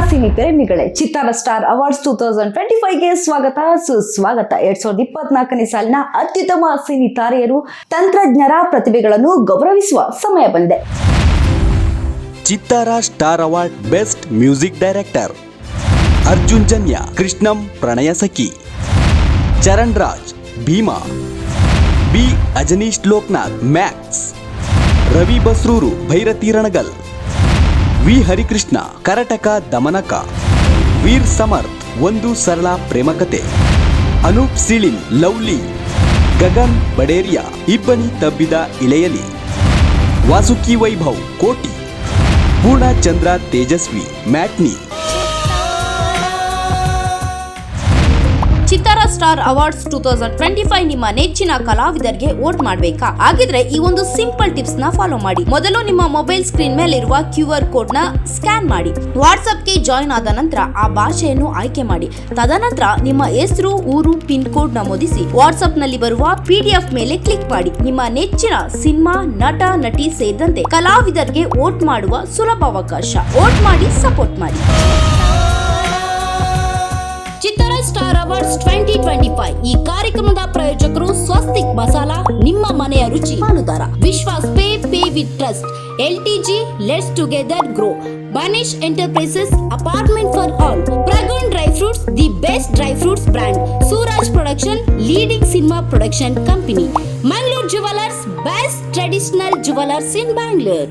Cine ಪ್ರೇಮಿಗಳೇ, ಚಿತ್ತಾರ star awards 2025ಗೆ ಸ್ವಾಗತ ಸುಸ್ವಾಗತ. 2024ನೇ ಸಾಲಿನ ಅತ್ಯುತ್ತಮ ಸಿನಿ ತಾರೆಯರು, ತಂತ್ರಜ್ಞರ ಪ್ರತಿಭೆಗಳನ್ನು ಗೌರವಿಸುವ ಸಮಯ ಬಂದಿದೆ. Chittara star award best music director Arjun Janya, Krishnam Pranaya Sakhi, Charan Raj Bheema, B Ajaneesh Loknath Max, Ravi Basrur Bhairathi Ranagal, V Harikrishna Karataka Damanaka, Veer Samarth Ondu Sarala Premakathe, Anoop Seelin Lovely, Gagan Baderia Ibbani Tabbida Ileyali, Vasuki Vaibhav Koti, Poornachandra Tejaswi matinee. Chittara star awards 2025 ನಿಮ್ಮ ನೆಚ್ಚಿನ ಕಲಾವಿದರಿಗೆ ವೋಟ್ ಮಾಡಬೇಕಾ? ಹಾಗಿದ್ರೆ ಈ ಒಂದು ಸಿಂಪಲ್ ಟಿಪ್ಸ್ ನ ಫಾಲೋ ಮಾಡಿ. ಮೊದಲು ನಿಮ್ಮ ಮೊಬೈಲ್ ಸ್ಕ್ರೀನ್ ಮೇಲೆ ಇರುವ QR ಕೋಡ್ ನ ಸ್ಕ್ಯಾನ್ ಮಾಡಿ. ವಾಟ್ಸ್ಆಪ್ ಗೆ ಜಾಯಿನ್ ಆದ ನಂತರ ಆ ಭಾಷೆಯನ್ನು ಆಯ್ಕೆ ಮಾಡಿ. ತದನಂತರ ನಿಮ್ಮ ಹೆಸರು, ಊರು, ಪಿನ್ ಕೋಡ್ ನಮೂದಿಸಿ ವಾಟ್ಸ್ಆಪ್ ನಲ್ಲಿ ಬರುವ PDF ಮೇಲೆ ಕ್ಲಿಕ್ ಮಾಡಿ. ನಿಮ್ಮ ನೆಚ್ಚಿನ ಸಿನಿಮಾ, ನಟ, ನಟಿ ಸೇರಿದಂತೆ ಕಲಾವಿದರಿಗೆ ವೋಟ್ ಮಾಡುವ ಸುಲಭ ಅವಕಾಶ. ವೋಟ್ ಮಾಡಿ, ಸಪೋರ್ಟ್ ಮಾಡಿ. ಚಿತ್ತಾರ ಸ್ಟಾರ್ ಅವಾರ್ಡ್ಸ್ 2025 ಈ ಕಾರ್ಯಕ್ರಮದ ಪ್ರಾಯೋಜಕರು ಸ್ವಸ್ತಿಕ್ ಮಸಾಲಾ, ನಿಮ್ಮ ಮನೆಯ ರುಚಿ ಪಾಲುದಾರ, Vishwas pay with trust, LTG let's together grow, ಬನಿಶ್ ಎಂಟರ್ಪ್ರೈಸಸ್ ಅಪಾರ್ಟ್ಮೆಂಟ್ ಫಾರ್ ಆಲ್, ಪ್ರಗನ್ dry fruits the best dry fruits brand, Suraj production leading cinema production company, Mangaluru jewellers best traditional jewellers in Bangalore.